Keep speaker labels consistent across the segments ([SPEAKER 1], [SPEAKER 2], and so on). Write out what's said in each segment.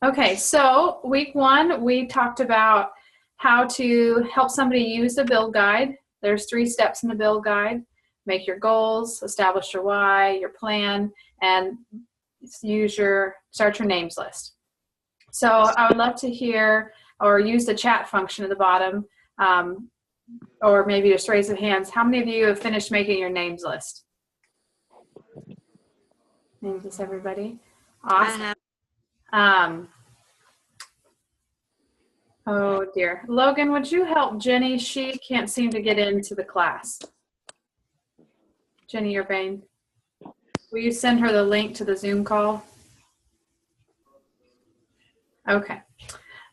[SPEAKER 1] Okay, so week one, we talked about how to help somebody use the build guide. There's 3 steps in the build guide. Make your goals, establish your why, your plan, and start your names list. So I would love to hear, or use the chat function at the bottom, or maybe just raise of hands. How many of you have finished making your names list? Maybe just everybody. Awesome. Oh dear. Logan, would you help Jenny? She can't seem to get into the class. Jenny Urbane, will you send her the link to the Zoom call? Okay.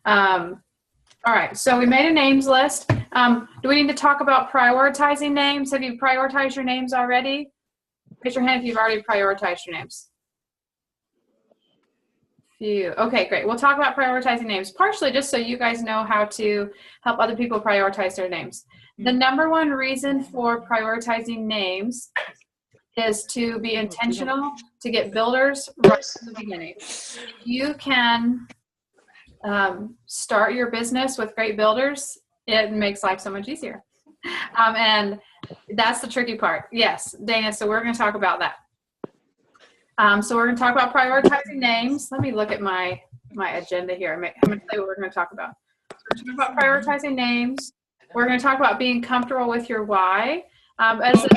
[SPEAKER 1] All right, so we made a names list. Do we need to talk about prioritizing names? Have you prioritized your names already? Raise your hand if you've already prioritized your names. Few. Okay, great. We'll talk about prioritizing names, partially just so you guys know how to help other people prioritize their names. The number one reason for prioritizing names is to be intentional, to get builders right from the beginning. You can start your business with great builders. It makes life so much easier. And that's the tricky part. Yes, Dana, so we're going to talk about that. So we're going to talk about prioritizing names. Let me look at my agenda here. I'm going to tell you what we're going to talk about. So we're going to talk about prioritizing names. We're going to talk about being comfortable with your why. As for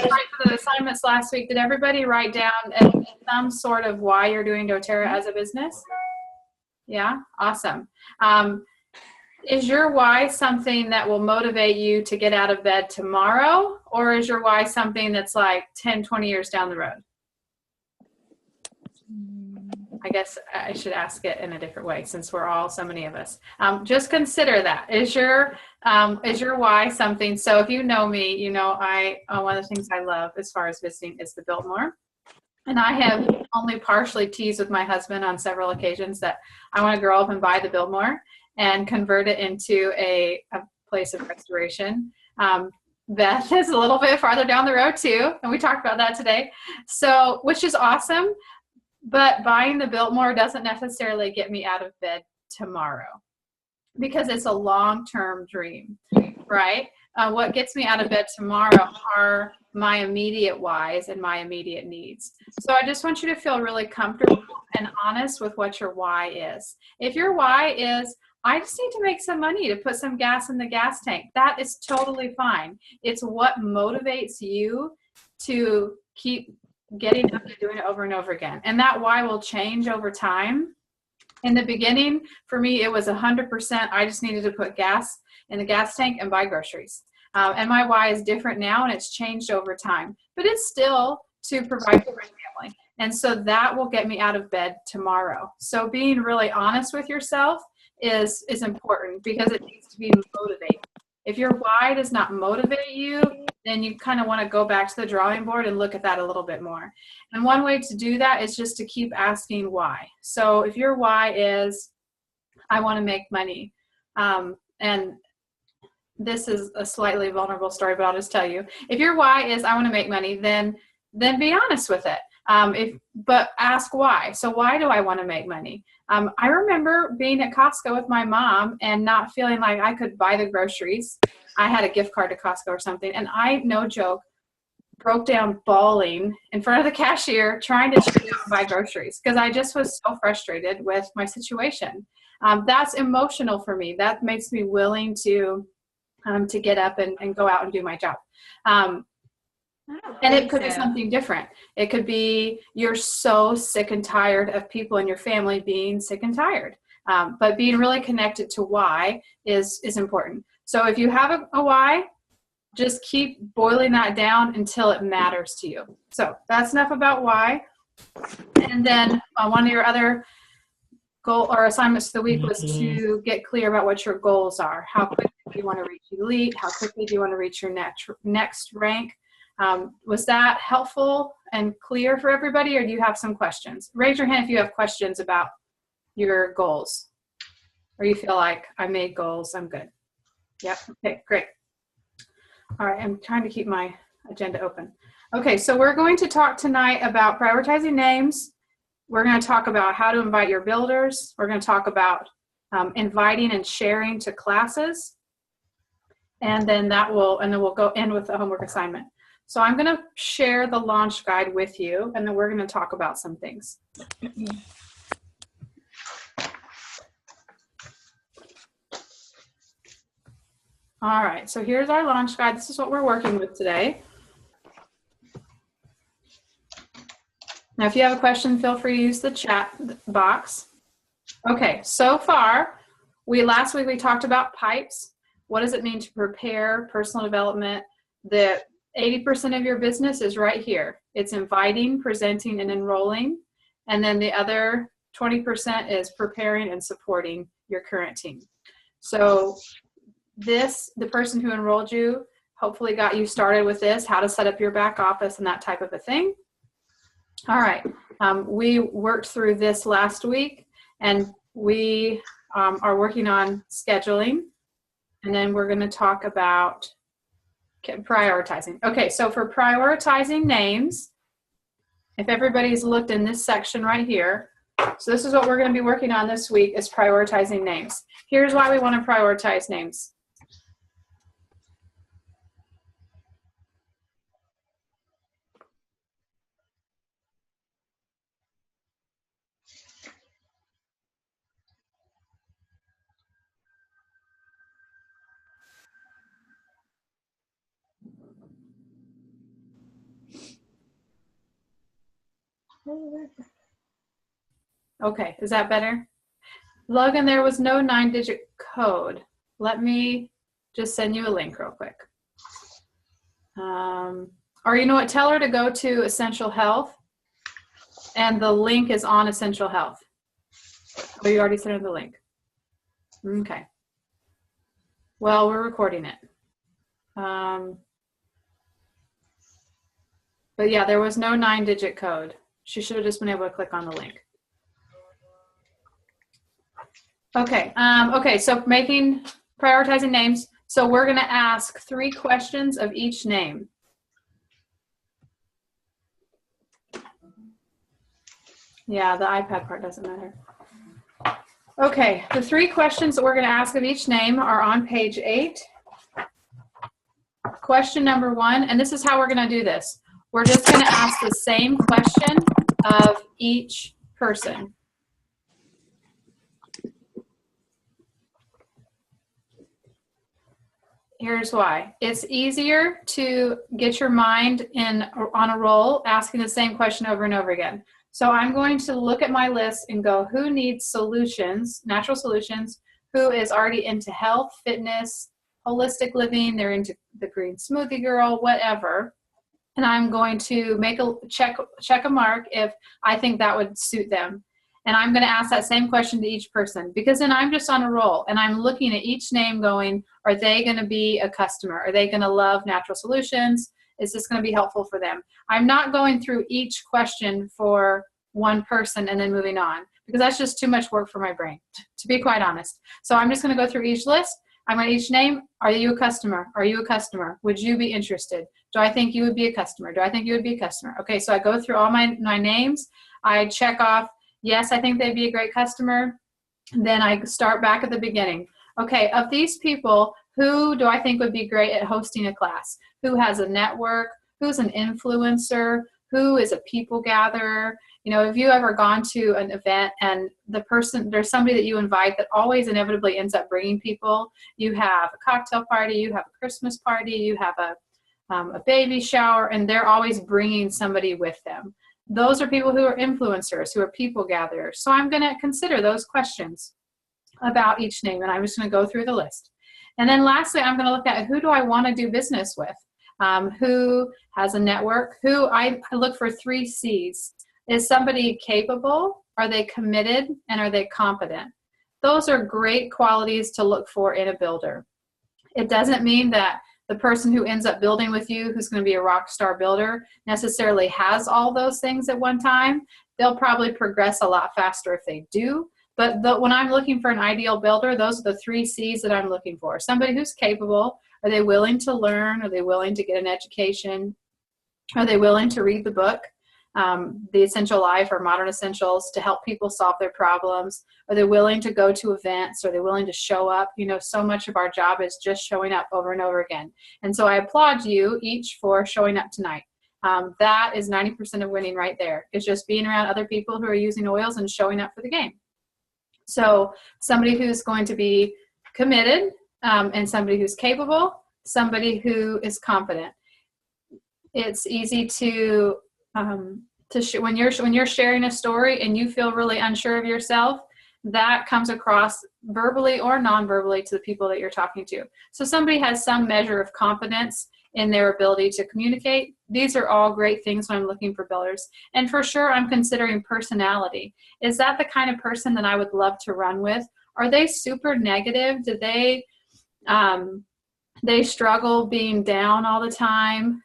[SPEAKER 1] the assignments last week, did everybody write down some sort of why you're doing doTERRA as a business? Yeah, awesome. Is your why something that will motivate you to get out of bed tomorrow, or is your why something that's like 10, 20 years down the road? I guess I should ask it in a different way, since we're all so many of us. Just consider that. Is your why something? So if you know me, you know one of the things I love as far as visiting is the Biltmore. And I have only partially teased with my husband on several occasions that I want to grow up and buy the Biltmore and convert it into a place of restoration. Beth is a little bit farther down the road too, and we talked about that today. So, which is awesome, but buying the Biltmore doesn't necessarily get me out of bed tomorrow, because it's a long-term dream, right? What gets me out of bed tomorrow are my immediate whys and my immediate needs. So I just want you to feel really comfortable and honest with what your why is. If your why is, I just need to make some money to put some gas in the gas tank, that is totally fine. It's what motivates you to keep getting up and doing it over and over again. And that why will change over time. In the beginning, for me, it was 100%. I just needed to put gas in the gas tank and buy groceries. And my why is different now, and it's changed over time. But it's still to provide for my family. And so that will get me out of bed tomorrow. So being really honest with yourself is important, because it needs to be motivating. If your why does not motivate you, then you kind of want to go back to the drawing board and look at that a little bit more. And one way to do that is just to keep asking why. So if your why is, I want to make money, and this is a slightly vulnerable story, but I'll just tell you. If your why is, I want to make money, then be honest with it. But ask why. So why do I want to make money? I remember being at Costco with my mom and not feeling like I could buy the groceries. I had a gift card to Costco or something, and I, no joke, broke down bawling in front of the cashier trying to check out and buy groceries, because I just was so frustrated with my situation. That's emotional for me. That makes me willing to get up and go out and do my job. And it could be something different. It could be you're so sick and tired of people in your family being sick and tired. But being really connected to why is important. So if you have a why, just keep boiling that down until it matters to you. So that's enough about why. And then one of your other goal or assignments of the week was to get clear about what your goals are. How quickly do you want to reach elite? How quickly do you want to reach your next rank? Was that helpful and clear for everybody, or do you have some questions? Raise your hand if you have questions about your goals, or you feel like I made goals, I'm good. Yep, okay, great. All right, I'm trying to keep my agenda open. Okay, so we're going to talk tonight about prioritizing names, We're going to talk about how to invite your builders. We're going to talk about inviting and sharing to classes. And then we'll go in with the homework assignment. So I'm going to share the launch guide with you, and then we're going to talk about some things. All right, so here's our launch guide. This is what we're working with today. Now, if you have a question, feel free to use the chat box. Okay, so far, last week we talked about pipes. What does it mean to prepare personal development? The 80% of your business is right here. It's inviting, presenting, and enrolling. And then the other 20% is preparing and supporting your current team. So the person who enrolled you hopefully got you started with this, how to set up your back office and that type of a thing. All right, we worked through this last week, and we are working on scheduling, and then we're going to talk about prioritizing. Okay, so for prioritizing names, if everybody's looked in this section right here, so this is what we're going to be working on this week, is prioritizing names. Here's why we want to prioritize names. Okay, is that better? Logan, there was no 9-digit code. Let me just send you a link real quick. Or you know what, tell her to go to Essential Health, and the link is on Essential Health. Oh, you already sent her the link. Okay. Well, we're recording it. But yeah, there was no 9-digit code. She should have just been able to click on the link. Okay, okay, so prioritizing names. So we're gonna ask 3 questions of each name. Yeah, the iPad part doesn't matter. Okay, the 3 questions that we're gonna ask of each name are on page 8. Question number 1, and this is how we're gonna do this. We're just gonna ask the same question of each person. Here's why. It's easier to get your mind on a roll asking the same question over and over again. So I'm going to look at my list and go, who needs solutions, natural solutions, who is already into health, fitness, holistic living, they're into the green smoothie girl, whatever. And I'm going to make a check a mark if I think that would suit them. And I'm going to ask that same question to each person, because then I'm just on a roll and I'm looking at each name going, are they going to be a customer? Are they going to love natural solutions? Is this going to be helpful for them? I'm not going through each question for one person and then moving on, because that's just too much work for my brain, to be quite honest. So I'm just going to go through each list. I'm going to each name, are you a customer? Are you a customer? Would you be interested? Do I think you would be a customer? Do I think you would be a customer? Okay, so I go through all my names. I check off, yes, I think they'd be a great customer. Then I start back at the beginning. Okay, of these people, who do I think would be great at hosting a class? Who has a network? Who's an influencer? Who is a people gatherer? You know, have you ever gone to an event and there's somebody that you invite that always inevitably ends up bringing people? You have a cocktail party, you have a Christmas party, you have a baby shower, and they're always bringing somebody with them. Those are people who are influencers, who are people gatherers. So I'm going to consider those questions about each name, and I'm just going to go through the list. And then lastly, I'm going to look at, who do I want to do business with? Who has a network? I look for 3 C's. Is somebody capable? Are they committed? And are they competent? Those are great qualities to look for in a builder. It doesn't mean that the person who ends up building with you, who's going to be a rock star builder, necessarily has all those things at one time. They'll probably progress a lot faster if they do. But when I'm looking for an ideal builder, those are the 3 C's that I'm looking for. Somebody who's capable. Are they willing to learn? Are they willing to get an education? Are they willing to read the book? the Essential Life or Modern Essentials to help people solve their problems? Are they willing to go to events? Are they willing to show up? You know, so much of our job is just showing up over and over again. And so I applaud you each for showing up tonight. That is 90% of winning right there. It's just being around other people who are using oils and showing up for the game. So somebody who's going to be committed, and somebody who's capable, somebody who is confident. It's easy to when you're sharing a story and you feel really unsure of yourself, that comes across verbally or non-verbally to the people that you're talking to. So somebody has some measure of confidence in their ability to communicate. These are all great things when I'm looking for builders. And for sure, I'm considering personality. Is that the kind of person that I would love to run with? Are they super negative? Do they struggle being down all the time?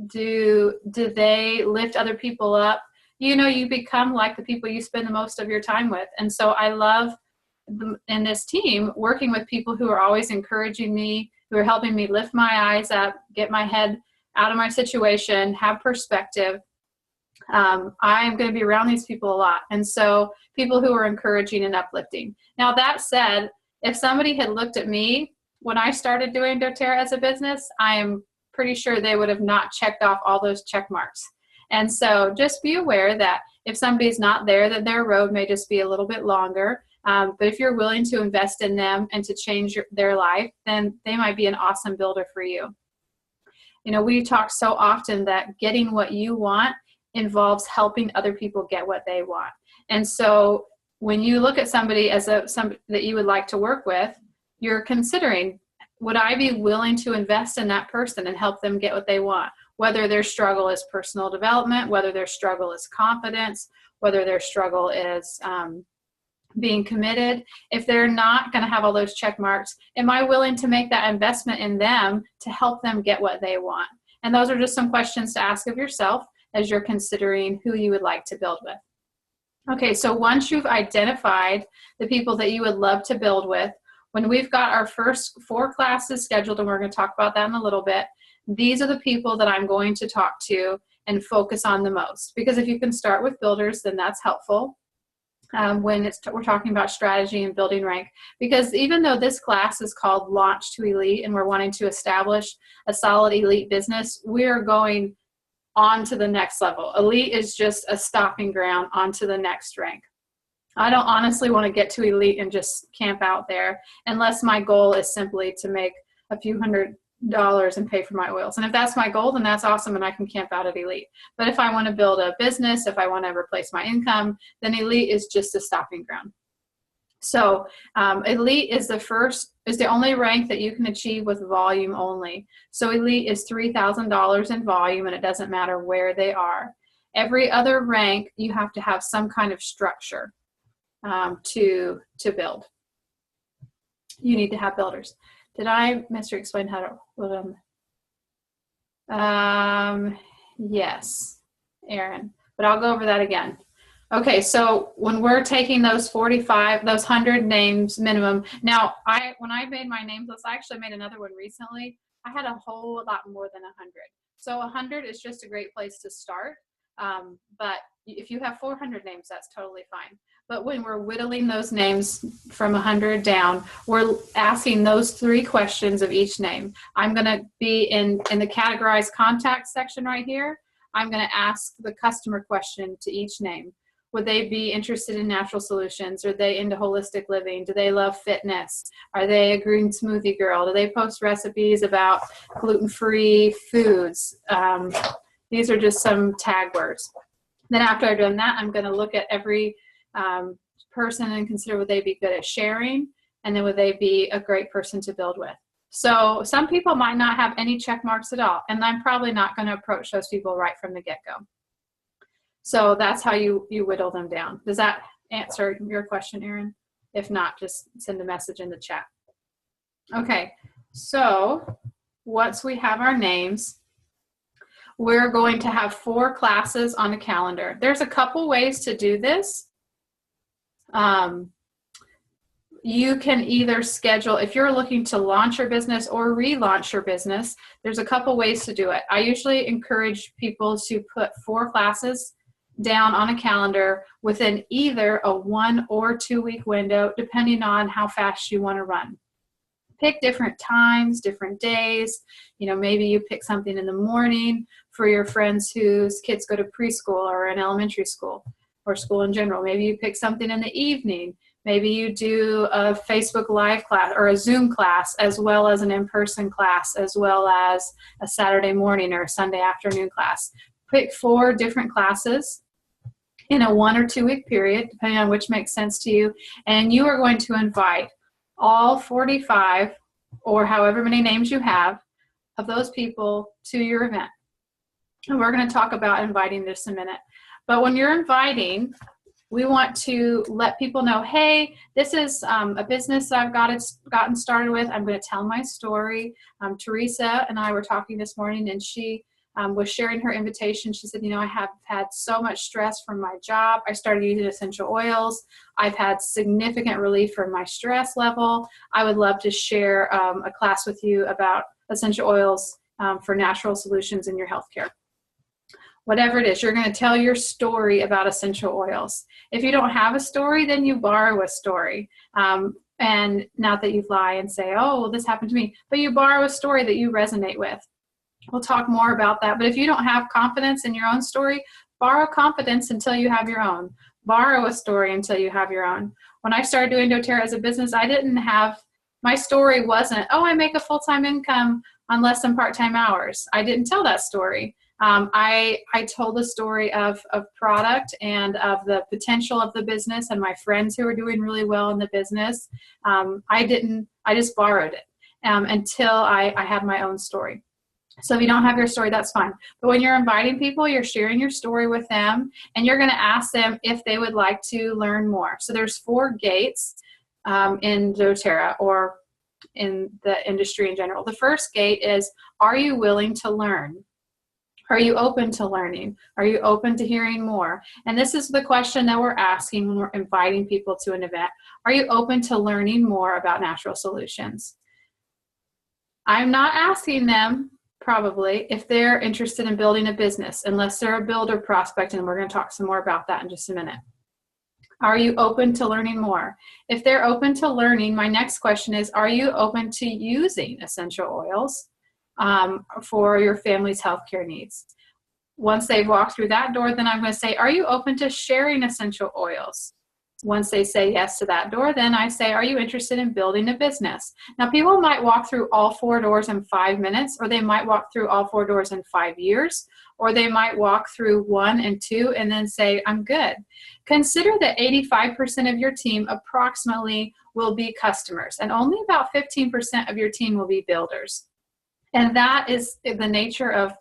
[SPEAKER 1] Do they lift other people up? You know, you become like the people you spend the most of your time with. And so I love in this team working with people who are always encouraging me, who are helping me lift my eyes up, get my head out of my situation, have perspective. I am going to be around these people a lot. And so people who are encouraging and uplifting. Now that said, if somebody had looked at me when I started doing doTERRA as a business, I am pretty sure they would have not checked off all those check marks. And so just be aware that if somebody's not there, that their road may just be a little bit longer. But if you're willing to invest in them and to change their life, then they might be an awesome builder for you. You know, we talk so often that getting what you want involves helping other people get what they want. And so when you look at somebody as somebody that you would like to work with, you're considering, would I be willing to invest in that person and help them get what they want? Whether their struggle is personal development, whether their struggle is confidence, whether their struggle is being committed. If they're not going to have all those check marks, am I willing to make that investment in them to help them get what they want? And those are just some questions to ask of yourself as you're considering who you would like to build with. Okay, so once you've identified the people that you would love to build with, when we've got our first 4 classes scheduled, and we're going to talk about that in a little bit, these are the people that I'm going to talk to and focus on the most. Because if you can start with builders, then that's helpful when we're talking about strategy and building rank. Because even though this class is called Launch to Elite and we're wanting to establish a solid elite business, we're going on to the next level. Elite is just a stopping ground onto the next rank. I don't honestly want to get to elite and just camp out there unless my goal is simply to make a few $100s and pay for my oils. And if that's my goal, then that's awesome and I can camp out at elite. But if I want to build a business, if I want to replace my income, then elite is just a stopping ground. So elite is the only rank that you can achieve with volume only. So elite is $3,000 in volume, and it doesn't matter where they are. Every other rank, you have to have some kind of structure to build. You need to have builders. Did I miss or explain how to build them? Yes, Aaron, but I'll go over that again. Okay, so when we're taking those 100 names minimum, now when I made my names list, I actually made another one recently. I had a whole lot more than 100. So 100 is just a great place to start. But if you have 400 names, that's totally fine. But when we're whittling those names from 100 down, we're asking those 3 questions of each name. I'm going to be in the categorized contacts section right here. I'm going to ask the customer question to each name. Would they be interested in natural solutions? Are they into holistic living? Do they love fitness? Are they a green smoothie girl? Do they post recipes about gluten-free foods? These are just some tag words. Then after I've done that, I'm going to look at every person and consider would they be good at sharing, and then would they be a great person to build with. So some people might not have any check marks at all, and I'm probably not going to approach those people right from the get-go. So that's how you whittle them down. Does that answer your question, Aaron? If not, just send a message in the chat. Okay, so once we have our names, we're going to have 4 classes on the calendar. There's a couple ways to do this. you can either schedule, if you're looking to launch your business or relaunch your business, there's a couple ways to do it. I usually encourage people to put 4 classes down on a calendar within either a 1 or 2 week window, depending on how fast you want to run. Pick different times, different days. Maybe you pick something in the morning for your friends whose kids go to preschool or in elementary school or school in general. Maybe you pick something in the evening. Maybe you do a Facebook Live class or a Zoom class, as well as an in-person class, as well as a Saturday morning or a Sunday afternoon class. Pick 4 different classes in a 1 or 2 week period, depending on which makes sense to you. And you are going to invite all 45 or however many names you have of those people to your event. And we're going to talk about inviting this in a minute. But when you're inviting, we want to let people know, hey, this is a business I've gotten started with. I'm going to tell my story. Teresa and I were talking this morning, and she was sharing her invitation. She said, I have had so much stress from my job. I started using essential oils. I've had significant relief from my stress level. I would love to share a class with you about essential oils for natural solutions in your healthcare. Whatever it is, you're going to tell your story about essential oils. If you don't have a story, then you borrow a story. And not that you lie and say, oh, well, this happened to me, but you borrow a story that you resonate with. We'll talk more about that. But if you don't have confidence in your own story, borrow confidence until you have your own. Borrow a story until you have your own. When I started doing doTERRA as a business, my story wasn't, oh, I make a full-time income on less than part-time hours. I didn't tell that story. I told the story of product and of the potential of the business and my friends who were doing really well in the business. I just borrowed it until I had my own story. So if you don't have your story, that's fine. But when you're inviting people, you're sharing your story with them, and you're going to ask them if they would like to learn more. So there's 4 gates in doTERRA or in the industry in general. The first gate is, are you willing to learn? Are you open to learning? Are you open to hearing more? And this is the question that we're asking when we're inviting people to an event. Are you open to learning more about natural solutions? I'm not asking them probably if they're interested in building a business, unless they're a builder prospect, and we're going to talk some more about that in just a minute. Are you open to learning more? If they're open to learning, my next question is, are you open to using essential oils for your family's healthcare needs? Once they've walked through that door, then I'm going to say, are you open to sharing essential oils? Once they say yes to that door, then I say, are you interested in building a business? Now, people might walk through all 4 doors in 5 minutes, or they might walk through all 4 doors in 5 years, or they might walk through 1 and 2 and then say, I'm good. Consider that 85% of your team approximately will be customers, and only about 15% of your team will be builders. And that is the nature of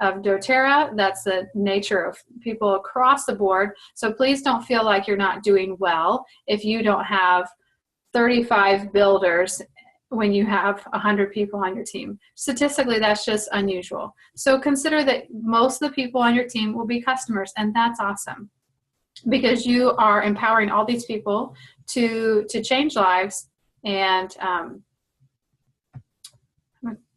[SPEAKER 1] doTERRA. That's the nature of people across the board. So please don't feel like you're not doing well if you don't have 35 builders when you have 100 people on your team. Statistically, that's just unusual. So consider that most of the people on your team will be customers, and that's awesome, because you are empowering all these people to change lives and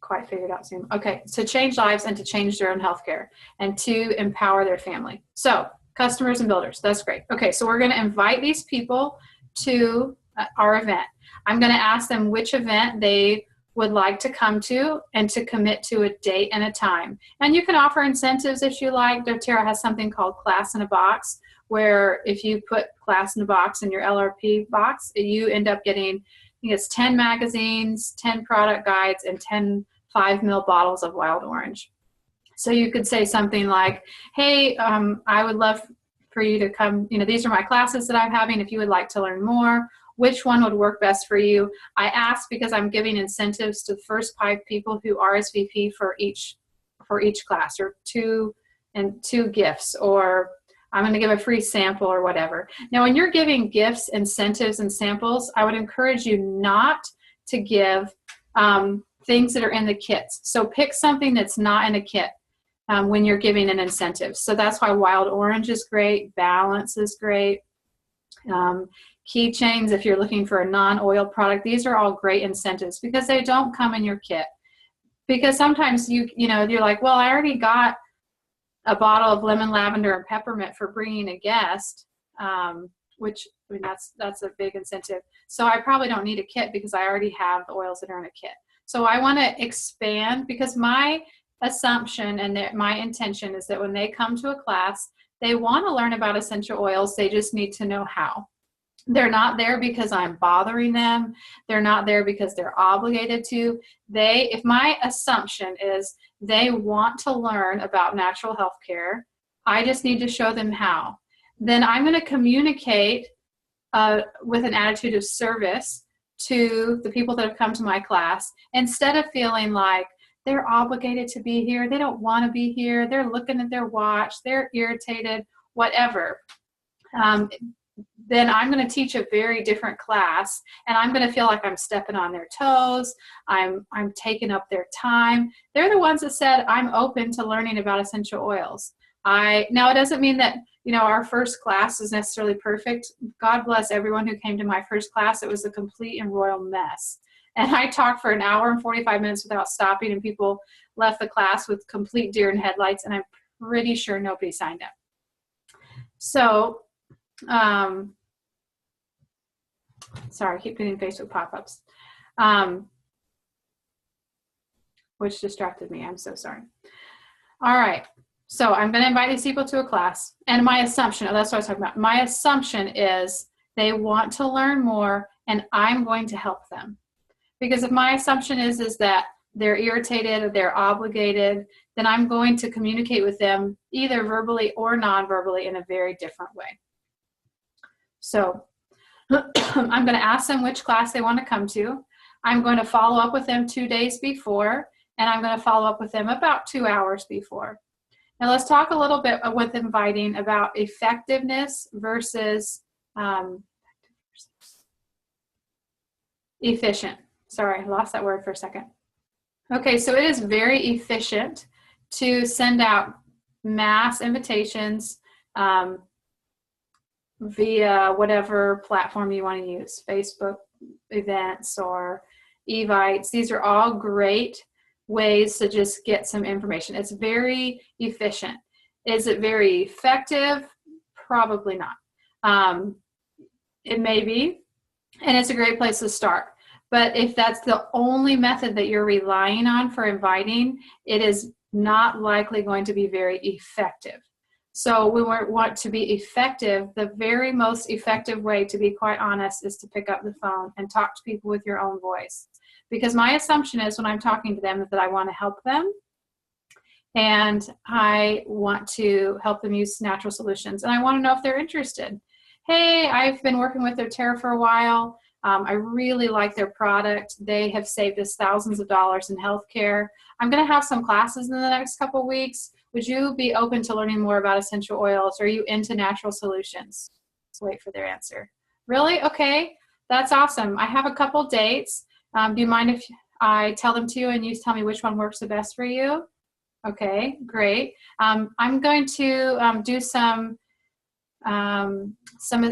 [SPEAKER 1] quite figured out soon. Okay, to change lives and to change their own healthcare and to empower their family. So customers and builders, that's great. Okay, so we're going to invite these people to our event. I'm going to ask them which event they would like to come to and to commit to a date and a time. And you can offer incentives if you like. doTERRA has something called Class in a Box, where if you put Class in a Box in your LRP box, you end up getting, I think it's 10 magazines, 10 product guides, and 10 5 ml bottles of wild orange. So you could say something like, hey, I would love for you to come, these are my classes that I'm having. If you would like to learn more, which one would work best for you? I ask because I'm giving incentives to the first 5 people who RSVP for each class, or 2 gifts, or I'm going to give a free sample or whatever. Now, when you're giving gifts, incentives, and samples, I would encourage you not to give things that are in the kits. So pick something that's not in a kit when you're giving an incentive. So that's why wild orange is great, balance is great. Keychains, if you're looking for a non-oil product, these are all great incentives because they don't come in your kit. Because sometimes you're like, well, I already got a bottle of lemon, lavender, and peppermint for bringing a guest, which, I mean, that's a big incentive. So I probably don't need a kit because I already have the oils that are in a kit. So I want to expand, because my assumption and my intention is that when they come to a class, they want to learn about essential oils. They just need to know how. They're not there because I'm bothering them. They're not there because they're obligated to. If my assumption is they want to learn about natural health care, I just need to show them how. Then I'm going to communicate with an attitude of service to the people that have come to my class, instead of feeling like they're obligated to be here, they don't want to be here, they're looking at their watch, they're irritated, whatever. Then I'm going to teach a very different class, and I'm going to feel like I'm stepping on their toes. I'm taking up their time. They're the ones that said, I'm open to learning about essential oils. Now, it doesn't mean that, our first class is necessarily perfect. God bless everyone who came to my first class. It was a complete and royal mess. And I talked for an hour and 45 minutes without stopping, and people left the class with complete deer in headlights, and I'm pretty sure nobody signed up. So, sorry, I keep getting Facebook pop-ups, which distracted me. I'm so sorry. All right. So I'm going to invite these people to a class, and my assumption, that's what I was talking about. My assumption is they want to learn more, and I'm going to help them. Because if my assumption is that they're irritated or they're obligated, then I'm going to communicate with them either verbally or non-verbally in a very different way. So I'm going to ask them which class they want to come to. I'm going to follow up with them 2 days before, and I'm going to follow up with them about 2 hours before. Now let's talk a little bit with inviting about effectiveness versus efficient. Sorry, I lost that word for a second. Okay, so it is very efficient to send out mass invitations via whatever platform you want to use, Facebook events or Evites. These are all great ways to just get some information. It's very efficient. Is it very effective? Probably not. It may be, and it's a great place to start. But if that's the only method that you're relying on for inviting, it is not likely going to be very effective. So we want to be effective. The very most effective way, to be quite honest, is to pick up the phone and talk to people with your own voice. Because my assumption is when I'm talking to them that I want to help them, and I want to help them use natural solutions, and I want to know if they're interested. Hey, I've been working with doTERRA for a while. I really like their product. They have saved us thousands of dollars in healthcare. I'm going to have some classes in the next couple of weeks. Would you be open to learning more about essential oils? Are you into natural solutions? Let's wait for their answer. Really? Okay, that's awesome. I have a couple dates. Do you mind if I tell them to you and you tell me which one works the best for you? Okay, great. I'm going to do some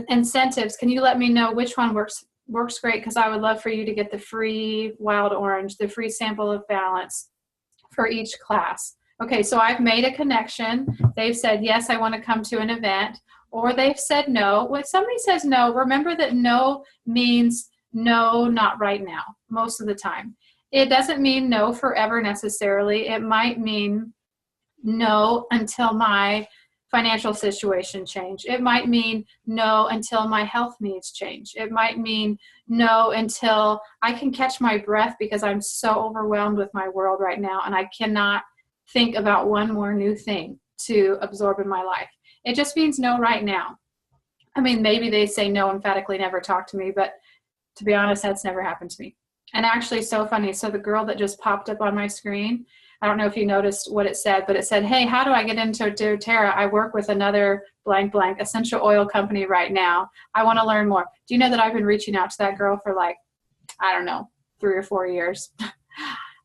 [SPEAKER 1] incentives. Can you let me know which one works great? Because I would love for you to get the free wild orange, the free sample of balance for each class. Okay, so I've made a connection. They've said, yes, I want to come to an event, or they've said no. When somebody says no, remember that no means no, not right now, most of the time. It doesn't mean no forever necessarily. It might mean no until my financial situation change. It might mean no until my health needs change. It might mean no until I can catch my breath because I'm so overwhelmed with my world right now and I cannot think about one more new thing to absorb in my life. It just means no right now. I mean, maybe they say no emphatically, never talk to me, but to be honest, that's never happened to me. And actually, so funny. So the girl that just popped up on my screen, I don't know if you noticed what it said, but it said, hey, how do I get into doTERRA? I work with another blank blank essential oil company right now. I want to learn more. Do you know that I've been reaching out to that girl for like, I don't know, 3 or 4 years?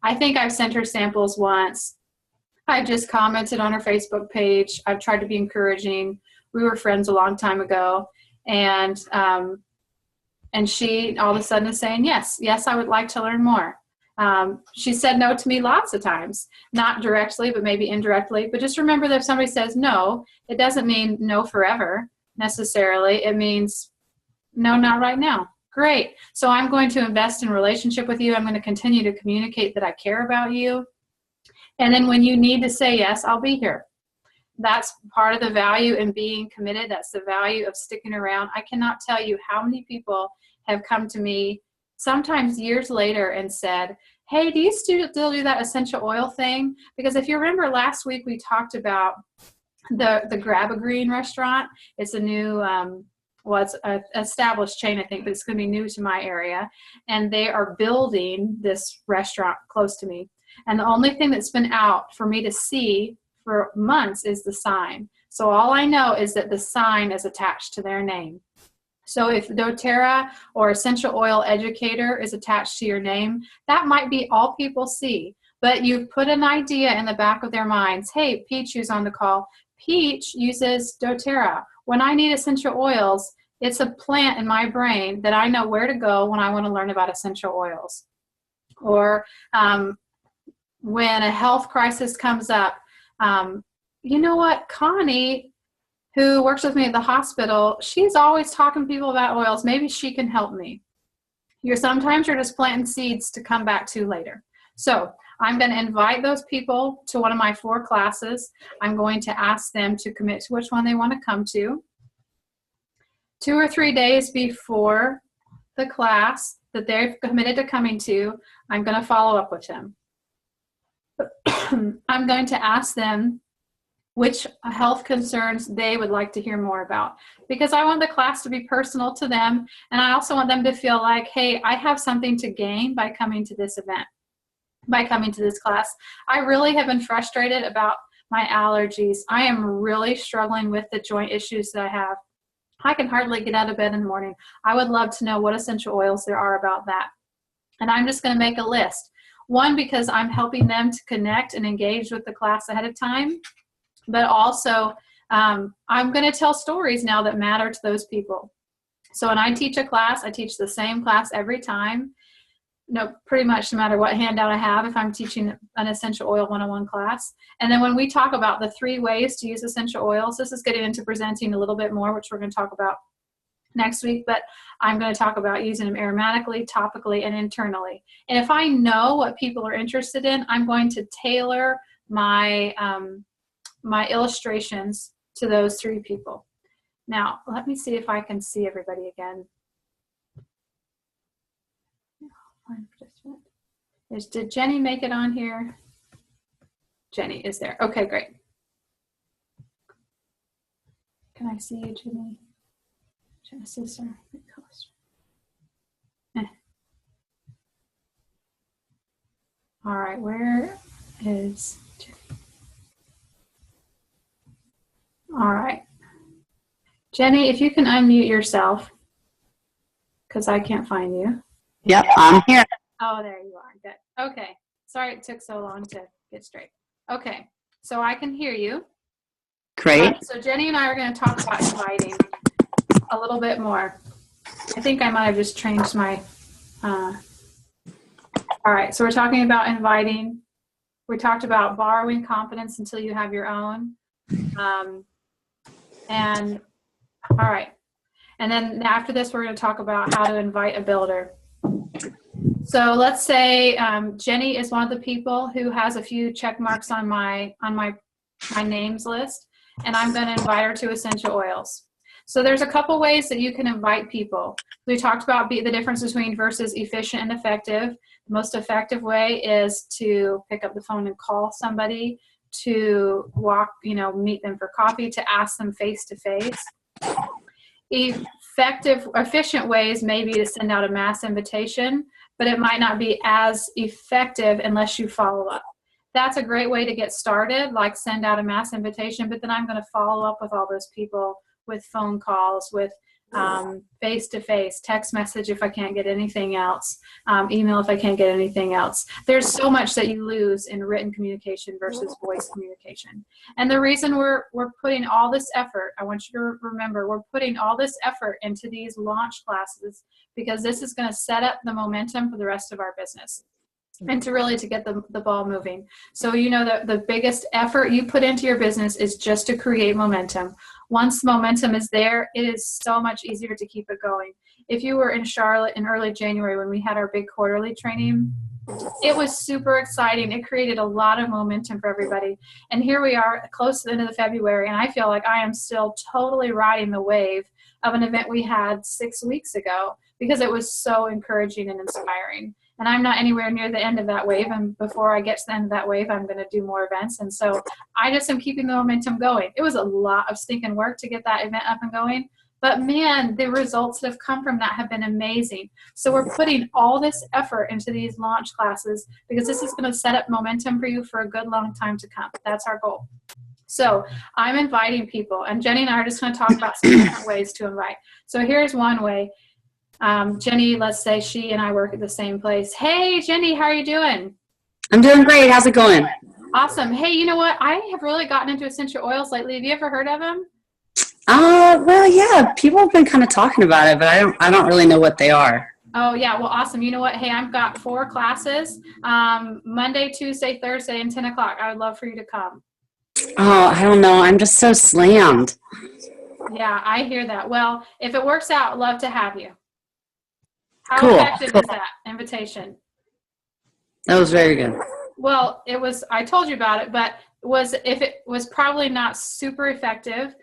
[SPEAKER 1] I think I've sent her samples once. I've just commented on her Facebook page. I've tried to be encouraging. We were friends a long time ago. And she all of a sudden is saying, yes, I would like to learn more. She said no to me lots of times, not directly, but maybe indirectly. But just remember that if somebody says no, it doesn't mean no forever necessarily. It means no, not right now. Great. So I'm going to invest in relationship with you. I'm going to continue to communicate that I care about you. And then when you need to say yes, I'll be here. That's part of the value in being committed. That's the value of sticking around. I cannot tell you how many people have come to me sometimes years later and said, hey, do you still do that essential oil thing? Because if you remember last week, we talked about the Grab a Green restaurant. It's a new, it's an established chain, I think, but it's going to be new to my area. And they are building this restaurant close to me. And the only thing that's been out for me to see for months is the sign. So all I know is that the sign is attached to their name. So if doTERRA or Essential Oil Educator is attached to your name, that might be all people see. But you've put an idea in the back of their minds. Hey, Peach, who's on the call, Peach uses doTERRA. When I need essential oils, it's a plant in my brain that I know where to go when I want to learn about essential oils. Or when a health crisis comes up, you know what, Connie, who works with me at the hospital, she's always talking to people about oils. Maybe she can help me. Sometimes you're just planting seeds to come back to later. So I'm going to invite those people to one of my 4 classes. I'm going to ask them to commit to which one they want to come to. 2 or 3 days before the class that they've committed to coming to, I'm going to follow up with them. I'm going to ask them which health concerns they would like to hear more about, because I want the class to be personal to them, and I also want them to feel like, hey, I have something to gain by coming to this event, by coming to this class. I really have been frustrated about my allergies. I am really struggling with the joint issues that I have. I can hardly get out of bed in the morning. I would love to know what essential oils there are about that. And I'm just going to make a list. One, because I'm helping them to connect and engage with the class ahead of time. But also, I'm going to tell stories now that matter to those people. So when I teach a class, I teach the same class every time. Pretty much no matter what handout I have, if I'm teaching an essential oil 101 class. And then when we talk about the 3 ways to use essential oils, this is getting into presenting a little bit more, which we're going to talk about next week, but I'm going to talk about using them aromatically, topically, and internally. And if I know what people are interested in, I'm going to tailor my my illustrations to those 3 people. Now, let me see if I can see everybody again. Did Jenny make it on here? Jenny is there. Okay, great. Can I see you, Jenny? Genesis or All right, where is Jenny? All right. Jenny, if you can unmute yourself, because I can't find you.
[SPEAKER 2] Yep, I'm here.
[SPEAKER 1] Oh, there you are. Good. Okay. Sorry it took so long to get straight. Okay. So I can hear you.
[SPEAKER 2] Great.
[SPEAKER 1] So Jenny and I are going to talk about inviting a little bit more. I think I might have just changed my... All right. So we're talking about inviting. We talked about borrowing confidence until you have your own. And all right. And then after this, we're going to talk about how to invite a builder. So let's say Jenny is one of the people who has a few check marks on my names list, and I'm going to invite her to essential oils. So there's a couple ways that you can invite people. We talked about the difference between versus efficient and effective. The most effective way is to pick up the phone and call somebody, to meet them for coffee, to ask them face to face. Efficient ways may be to send out a mass invitation, but it might not be as effective unless you follow up. That's a great way to get started, like send out a mass invitation, but then I'm going to follow up with all those people with phone calls, with face-to-face, text message if I can't get anything else, email if I can't get anything else. There's so much that you lose in written communication versus voice communication. And the reason we're putting all this effort, I want you to remember, we're putting all this effort into these launch classes because this is going to set up the momentum for the rest of our business and to get the ball moving. So the biggest effort you put into your business is just to create momentum. Once momentum is there, it is so much easier to keep it going. If you were in Charlotte in early January when we had our big quarterly training, it was super exciting. It created a lot of momentum for everybody. And here we are close to the end of February, and I feel like I am still totally riding the wave of an event we had 6 weeks ago because it was so encouraging and inspiring. And I'm not anywhere near the end of that wave. And before I get to the end of that wave, I'm going to do more events. And so I just am keeping the momentum going. It was a lot of stinking work to get that event up and going. But man, the results that have come from that have been amazing. So we're putting all this effort into these launch classes because this is going to set up momentum for you for a good long time to come. That's our goal. So I'm inviting people. And Jenny and I are just going to talk about some different ways to invite. So here's one way. Jenny, let's say she and I work at the same place. Hey, Jenny, how are you doing?
[SPEAKER 2] I'm doing great. How's it going?
[SPEAKER 1] Awesome. Hey, you know what? I have really gotten into essential oils lately. Have you ever heard of them?
[SPEAKER 2] Well, yeah, people have been kind of talking about it, but I don't really know what they are.
[SPEAKER 1] Oh, yeah. Well, awesome. You know what? Hey, I've got 4 classes, Monday, Tuesday, Thursday, and 10 o'clock. I would love for you to come.
[SPEAKER 2] Oh, I don't know. I'm just so slammed.
[SPEAKER 1] Yeah, I hear that. Well, if it works out, I'd love to have you. How
[SPEAKER 2] Cool.
[SPEAKER 1] effective is that invitation?
[SPEAKER 2] That was very good.
[SPEAKER 1] Well, I told you about it, but it was probably not super effective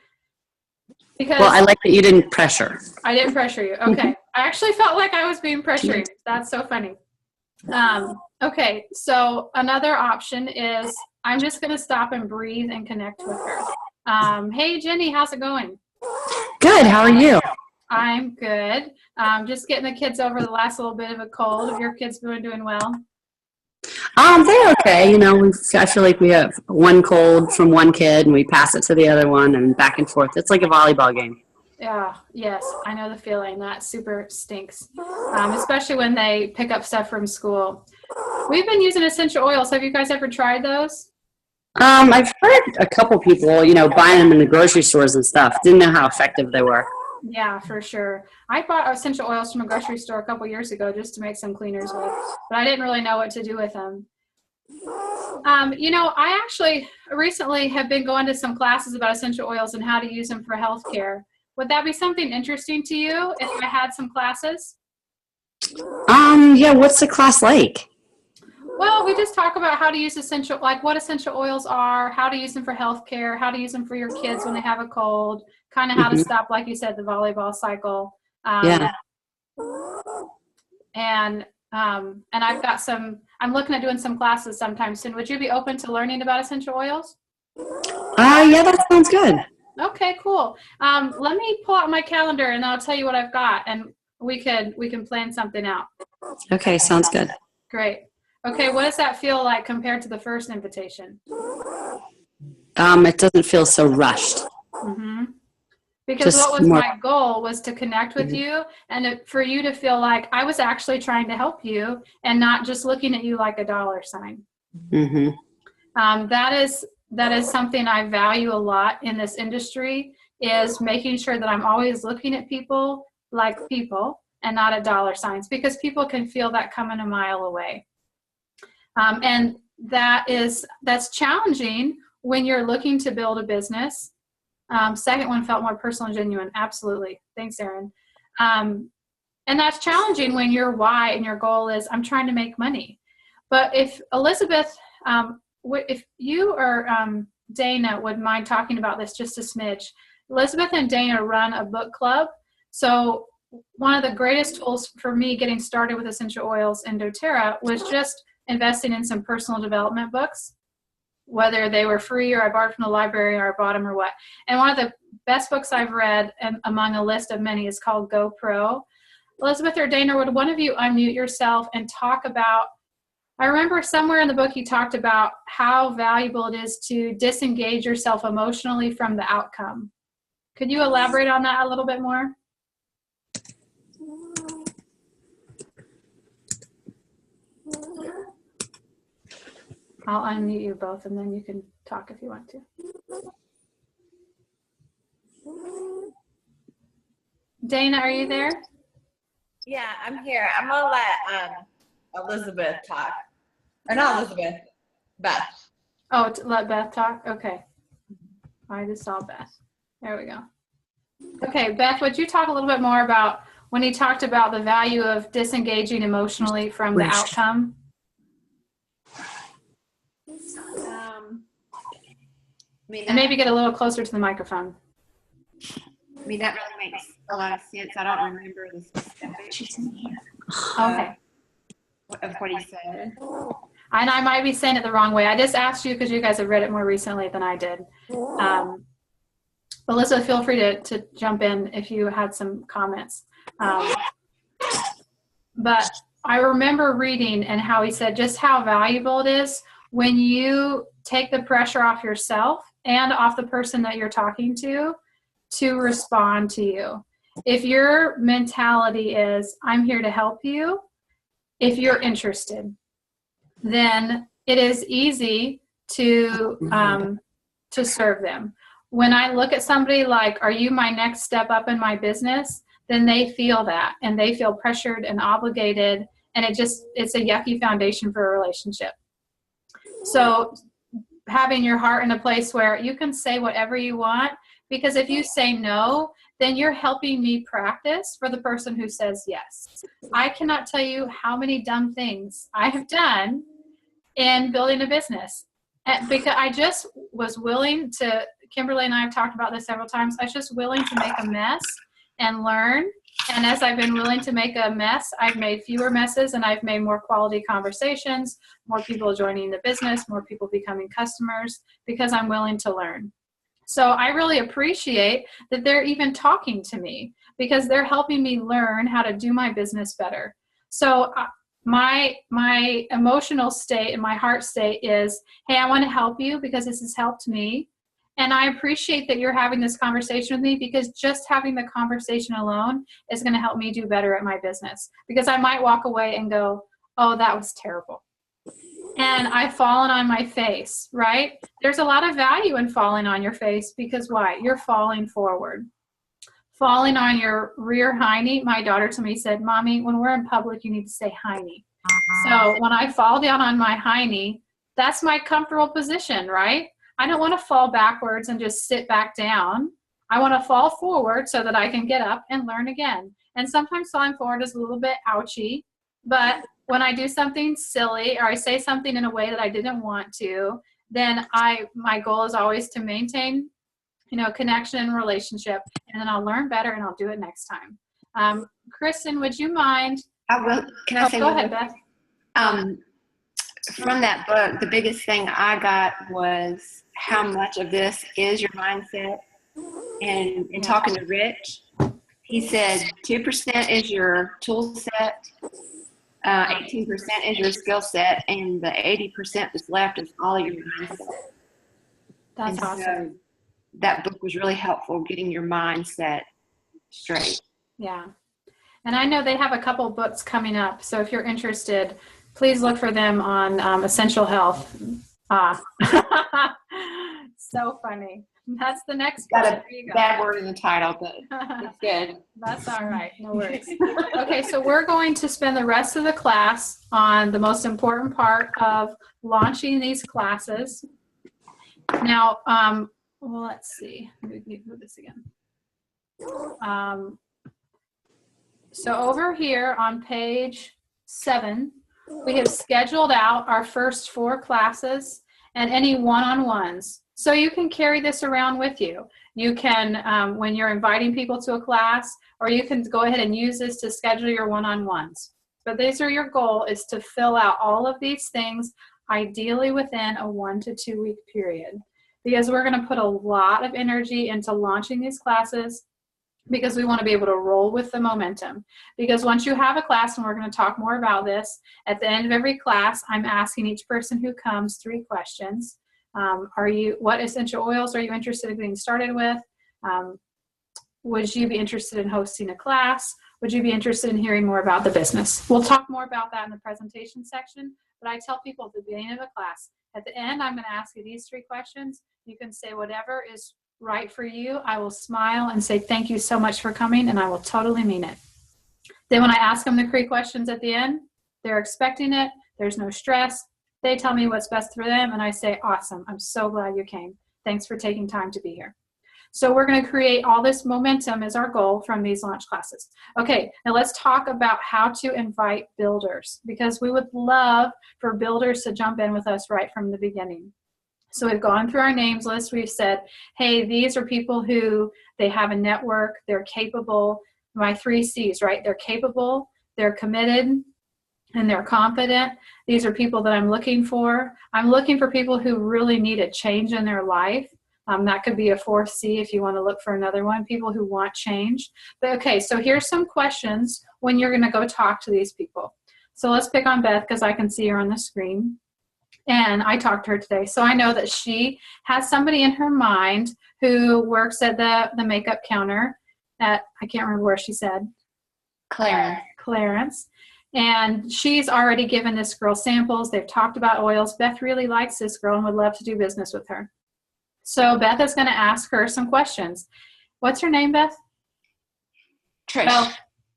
[SPEAKER 1] because.
[SPEAKER 2] Well, I like that you didn't pressure.
[SPEAKER 1] I didn't pressure you. Okay. I actually felt like I was being pressured. That's so funny. Okay. So another option is I'm just going to stop and breathe and connect with her. Hey, Jenny, how's it going?
[SPEAKER 2] Good. How are you?
[SPEAKER 1] I'm good. Just getting the kids over the last little bit of a cold. Have your kids been doing well?
[SPEAKER 2] They're okay. I feel like we have one cold from one kid and we pass it to the other one and back and forth. It's like a volleyball game.
[SPEAKER 1] Yeah, yes, I know the feeling. That super stinks, especially when they pick up stuff from school. We've been using essential oils. Have you guys ever tried those?
[SPEAKER 2] I've heard a couple people, buying them in the grocery stores and stuff. Didn't know how effective they were.
[SPEAKER 1] Yeah, for sure. I bought essential oils from a grocery store a couple years ago just to make some cleaners with, but I didn't really know what to do with them. I actually recently have been going to some classes about essential oils and how to use them for healthcare. Would that be something interesting to you if I had some classes?
[SPEAKER 2] Yeah, what's the class like?
[SPEAKER 1] Well, we just talk about how to use what essential oils are, how to use them for healthcare, how to use them for your kids when they have a cold, kind of how to stop, like you said, the volleyball cycle.
[SPEAKER 2] Yeah.
[SPEAKER 1] And I've got I'm looking at doing some classes sometime soon. Would you be open to learning about essential oils?
[SPEAKER 2] Yeah, that sounds good.
[SPEAKER 1] Okay, cool. Let me pull out my calendar and I'll tell you what I've got and we can plan something out.
[SPEAKER 2] Okay, sounds good.
[SPEAKER 1] Great. Okay, what does that feel like compared to the first invitation?
[SPEAKER 2] It doesn't feel so rushed.
[SPEAKER 1] Mm-hmm. Because
[SPEAKER 2] Just
[SPEAKER 1] what was
[SPEAKER 2] more.
[SPEAKER 1] my goal was to connect with you and for you to feel like I was actually trying to help you and not just looking at you like a dollar sign.
[SPEAKER 2] Mm-hmm.
[SPEAKER 1] That is something I value a lot in this industry, is making sure that I'm always looking at people like people and not at dollar signs, because people can feel that coming a mile away. And that's challenging when you're looking to build a business. Second one felt more personal and genuine. Absolutely. Thanks, Erin. And that's challenging when your why and your goal is I'm trying to make money. But if Elizabeth, if you or Dana would mind talking about this just a smidge. Elizabeth and Dana run a book club. So one of the greatest tools for me getting started with essential oils in doTERRA was just investing in some personal development books, whether they were free or I borrowed from the library or I bought them or what. And one of the best books I've read, and among a list of many, is called Go Pro. Elizabeth or Dana, would one of you unmute yourself and talk about, I remember somewhere in the book you talked about how valuable it is to disengage yourself emotionally from the outcome. Could you elaborate on that a little bit more? I'll unmute you both and then you can talk if you want to. Dana, are you there?
[SPEAKER 3] Yeah, I'm here. I'm gonna let Elizabeth talk. Or not Elizabeth, Beth.
[SPEAKER 1] Oh, to let Beth talk? Okay. I just saw Beth. There we go. Okay, Beth, would you talk a little bit more about when he talked about the value of disengaging emotionally from the outcome? And maybe get a little closer to the microphone.
[SPEAKER 3] I mean, that really makes a lot of sense. I don't remember the specifics
[SPEAKER 1] Okay.
[SPEAKER 3] of what he said.
[SPEAKER 1] And I might be saying it the wrong way. I just asked you because you guys have read it more recently than I did. Elizabeth, feel free to jump in if you had some comments. But I remember reading and how he said just how valuable it is when you take the pressure off yourself and off the person that you're talking to respond to you. If your mentality is, I'm here to help you, if you're interested, then it is easy to serve them. When I look at somebody like, are you my next step up in my business? Then they feel that and they feel pressured and obligated, and it's a yucky foundation for a relationship. So having your heart in a place where you can say whatever you want, because if you say no, then you're helping me practice for the person who says yes. I cannot tell you how many dumb things I have done in building a business. Because I just was willing to, Kimberly and I have talked about this several times, I was just willing to make a mess and learn. And as I've been willing to make a mess, I've made fewer messes and I've made more quality conversations, more people joining the business, more people becoming customers, because I'm willing to learn. So I really appreciate that they're even talking to me because they're helping me learn how to do my business better. So my emotional state and my heart state is, hey, I want to help you because this has helped me. And I appreciate that you're having this conversation with me because just having the conversation alone is going to help me do better at my business. Because I might walk away and go, oh, that was terrible. And I've fallen on my face, right? There's a lot of value in falling on your face because why? You're falling forward. Falling on your rear hiney, my daughter to me said, Mommy, when we're in public, you need to say hiney. So when I fall down on my hiney, that's my comfortable position, right? I don't want to fall backwards and just sit back down. I want to fall forward so that I can get up and learn again. And sometimes falling forward is a little bit ouchy, but when I do something silly or I say something in a way that I didn't want to, then my goal is always to maintain, connection and relationship, and then I'll learn better and I'll do it next time. Kristen, would you mind?
[SPEAKER 3] I will. Can I say
[SPEAKER 1] go ahead, Beth.
[SPEAKER 3] From that book, the biggest thing I got was how much of this is your mindset. And in talking to Rich, he said 2% is your tool set, 18% is your skill set, and the 80% that's left is all your mindset.
[SPEAKER 1] That's awesome.
[SPEAKER 3] So that book was really helpful getting your mindset straight.
[SPEAKER 1] Yeah. And I know they have a couple books coming up. So if you're interested, please look for them on Essential Health. So funny. That's the next
[SPEAKER 3] Got
[SPEAKER 1] book.
[SPEAKER 3] a bad word in the title, but it's good.
[SPEAKER 1] That's all right. No worries. Okay, so we're going to spend the rest of the class on the most important part of launching these classes. Now, well, let's see. Let me move this again. So over here on page 7, we have scheduled out our first 4 classes and any one-on-ones. So you can carry this around with you. You can, when you're inviting people to a class, or you can go ahead and use this to schedule your one-on-ones. But these are your goal, is to fill out all of these things, ideally within a 1 to 2 week period. Because we're going to put a lot of energy into launching these classes because we want to be able to roll with the momentum. Because once you have a class, and we're going to talk more about this, at the end of every class, I'm asking each person who comes 3 questions. What essential oils are you interested in getting started with? Would you be interested in hosting a class? Would you be interested in hearing more about the business? We'll talk more about that in the presentation section, but I tell people at the beginning of a class, At the end, I'm going to ask you these 3 questions. You can say whatever is right for you. I will smile and say, thank you so much for coming, and I will totally mean it. Then when I ask them the 3 questions at the end, they're expecting it. There's no stress. They tell me what's best for them, and I say, awesome. I'm so glad you came. Thanks for taking time to be here. So we're going to create all this momentum as our goal from these launch classes. Okay, now let's talk about how to invite builders, because we would love for builders to jump in with us right from the beginning. So we've gone through our names list. We've said, hey, these are people who they have a network, they're capable. My 3 C's, right? They're capable, they're committed, and they're confident. These are people that I'm looking for. I'm looking for people who really need a change in their life. That could be a 4th C if you want to look for another one, people who want change. But okay, so here's some questions when you're going to go talk to these people. So let's pick on Beth because I can see her on the screen. And I talked to her today. So I know that she has somebody in her mind who works at the makeup counter at, I can't remember where she said. Clarence. And she's already given this girl samples. They've talked about oils. Beth really likes this girl and would love to do business with her. So Beth is going to ask her some questions. What's her name, Beth?
[SPEAKER 3] Trish.
[SPEAKER 1] Oh,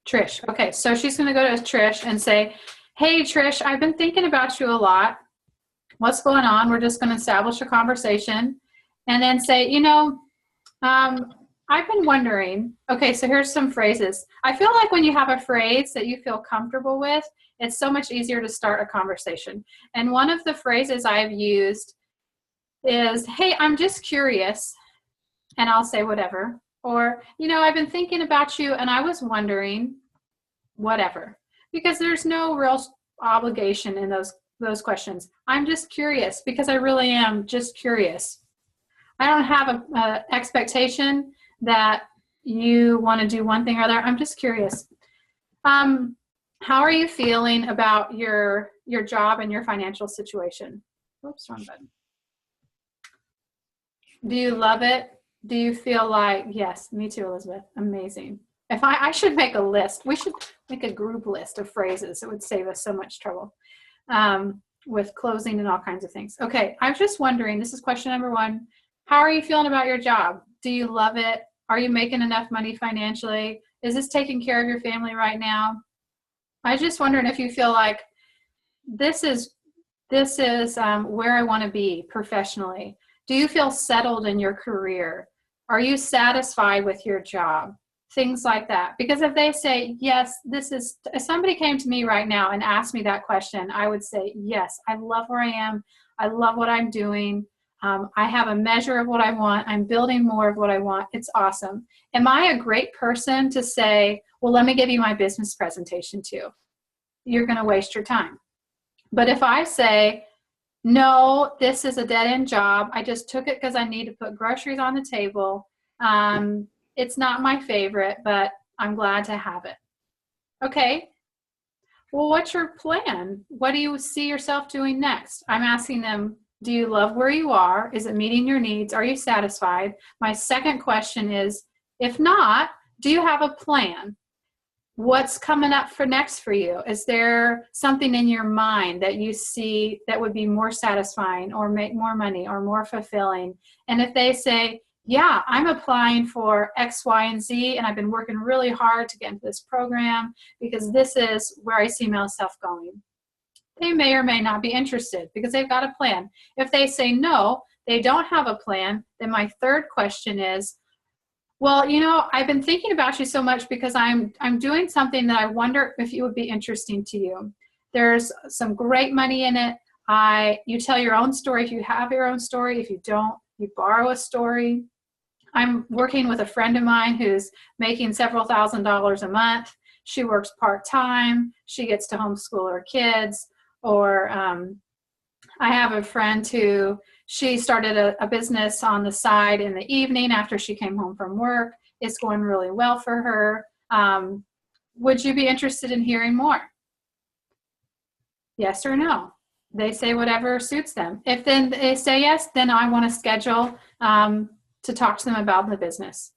[SPEAKER 1] Trish. Okay, so she's going to go to Trish and say, hey, Trish, I've been thinking about you a lot. What's going on? We're just going to establish a conversation. And then say, I've been wondering. Okay, so here's some phrases. I feel like when you have a phrase that you feel comfortable with, it's so much easier to start a conversation. And one of the phrases I've used is, hey, I'm just curious, and I'll say whatever. Or, I've been thinking about you, and I was wondering, whatever. Because there's no real obligation in those questions. I'm just curious, because I really am just curious. I don't have an expectation that you want to do one thing or other. I'm just curious. How are you feeling about your job and your financial situation? Oops, wrong button. Do you love it? Do you feel like, yes, me too, Elizabeth, amazing. If I should make a list. We should make a group list of phrases. It would save us so much trouble with closing and all kinds of things. Okay, I was just wondering, this is question number 1. How are you feeling about your job? Do you love it? Are you making enough money financially? Is this taking care of your family right now? I was just wondering if you feel like this is where I want to be professionally. Do you feel settled in your career? Are you satisfied with your job? Things like that. Because if they say, yes, if somebody came to me right now and asked me that question, I would say, yes, I love where I am. I love what I'm doing. I have a measure of what I want. I'm building more of what I want. It's awesome. Am I a great person to say, well, let me give you my business presentation too? You're going to waste your time. But if I say, no, this is a dead-end job. I just took it because I need to put groceries on the table. It's not my favorite, but I'm glad to have it. Okay. Well, what's your plan? What do you see yourself doing next? I'm asking them, do you love where you are? Is it meeting your needs? Are you satisfied? My second question is, if not, do you have a plan? What's coming up for next for you? Is there something in your mind that you see that would be more satisfying or make more money or more fulfilling? And if they say, yeah, I'm applying for X, Y, and Z, and I've been working really hard to get into this program because this is where I see myself going, they may or may not be interested because they've got a plan. If they say no, they don't have a plan, then my third question is, well, I've been thinking about you so much because I'm doing something that I wonder if it would be interesting to you. There's some great money in it. You tell your own story if you have your own story. If you don't, you borrow a story. I'm working with a friend of mine who's making several $1,000s a month. She works part-time. She gets to homeschool her kids. Or I have a friend who she started a business on the side in the evening after she came home from work. It's going really well for her. Would you be interested in hearing more? Yes or no? They say whatever suits them. If then they say yes, then I want to schedule to talk to them about the business.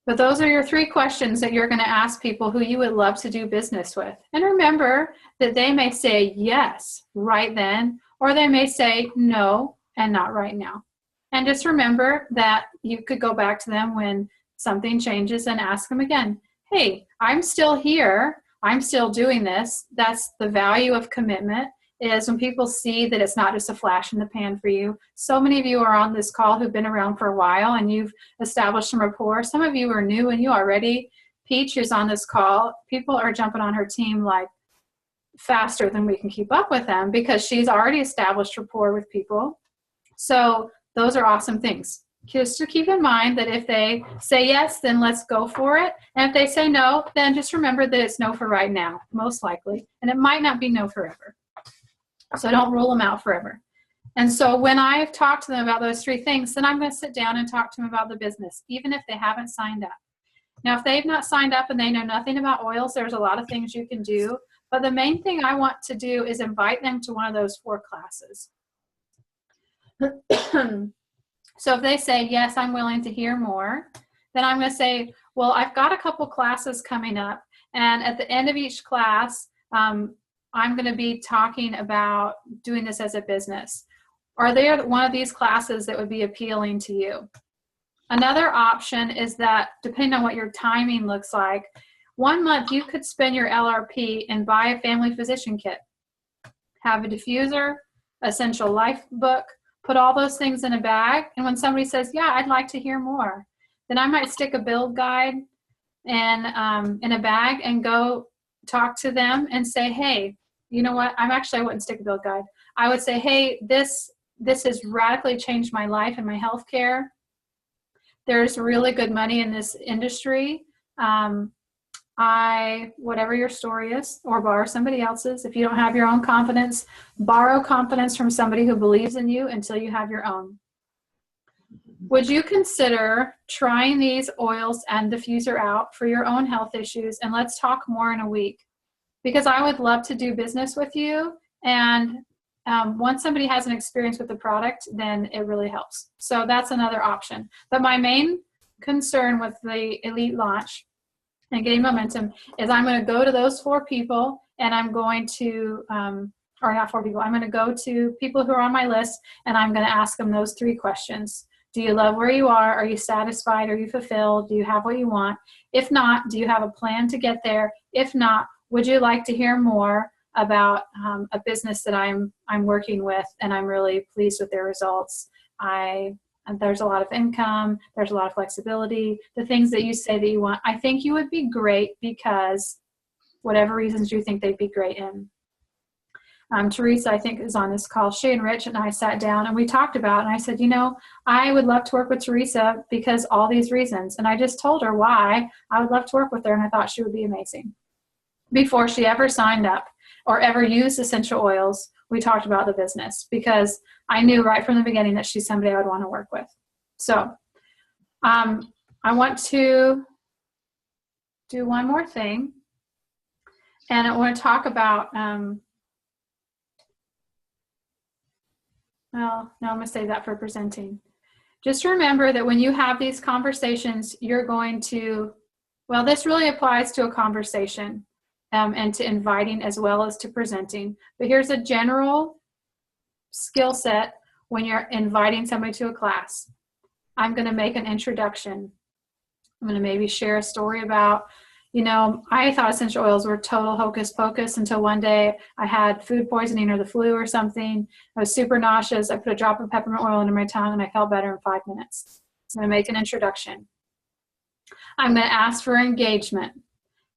[SPEAKER 1] But those are your 3 questions that you're going to ask people who you would love to do business with. And remember that they may say yes right then, or they may say no and not right now. And just remember that you could go back to them when something changes and ask them again, hey, I'm still here. I'm still doing this. That's the value of commitment, is when people see that it's not just a flash in the pan for you. So many of you are on this call who've been around for a while and you've established some rapport. Some of you are new and you already. Peach is on this call. People are jumping on her team like faster than we can keep up with them because she's already established rapport with people. So those are awesome things. Just to keep in mind that if they say yes, then let's go for it. And if they say no, then just remember that it's no for right now, most likely. And it might not be no forever. So don't rule them out forever. And so when I've talked to them about those 3 things, then I'm going to sit down and talk to them about the business, even if they haven't signed up. Now, if they've not signed up and they know nothing about oils, there's a lot of things you can do. But the main thing I want to do is invite them to one of those 4 classes. So if they say, yes, I'm willing to hear more, then I'm going to say, well, I've got a couple classes coming up. And at the end of each class, I'm going to be talking about doing this as a business. Are there one of these classes that would be appealing to you? Another option is that, depending on what your timing looks like, 1 month you could spend your LRP and buy a family physician kit. Have a diffuser, essential life book, put all those things in a bag. And when somebody says, yeah, I'd like to hear more, then I might stick a build guide and in a bag and go talk to them and say, hey, you know what? I wouldn't stick a build guide. I would say, hey, this has radically changed my life and my healthcare. There's really good money in this industry. Whatever your story is, or borrow somebody else's. If you don't have your own confidence, borrow confidence from somebody who believes in you until you have your own. Would you consider trying these oils and diffuser out for your own health issues? And let's talk more in a week, because I would love to do business with you. And once somebody has an experience with the product, then it really helps. So that's another option. But my main concern with the Elite launch and getting momentum is I'm going to go to those 4 people, and I'm going to, or not 4 people, I'm going to go to people who are on my list, and I'm going to ask them those 3 questions. Do you love where you are? Are you satisfied? Are you fulfilled? Do you have what you want? If not, do you have a plan to get there? If not, would you like to hear more about a business that I'm working with, and I'm really pleased with their results? And there's a lot of income, there's a lot of flexibility, the things that you say that you want. I think you would be great because whatever reasons you think they'd be great in. Teresa, I think, is on this call. She and Rich and I sat down and we talked about it, and I said, you know, I would love to work with Teresa because all these reasons. And I just told her why I would love to work with her, and I thought she would be amazing. Before she ever signed up or ever used essential oils, we talked about the business because I knew right from the beginning that she's somebody I would want to work with. So I want to do one more thing, and I want to talk about, well, no, I'm going to save that for presenting. Just remember that when you have these conversations, you're going to, well, this really applies to a conversation and to inviting as well as to presenting. But here's a general skill set when you're inviting somebody to a class. I'm going to make an introduction. I'm going to maybe share a story about, you know, I thought essential oils were total hocus pocus until one day I had food poisoning or the flu or something. I was super nauseous. I put a drop of peppermint oil into my tongue and I felt better in 5 minutes. I'm going to make an introduction. I'm going to ask for engagement.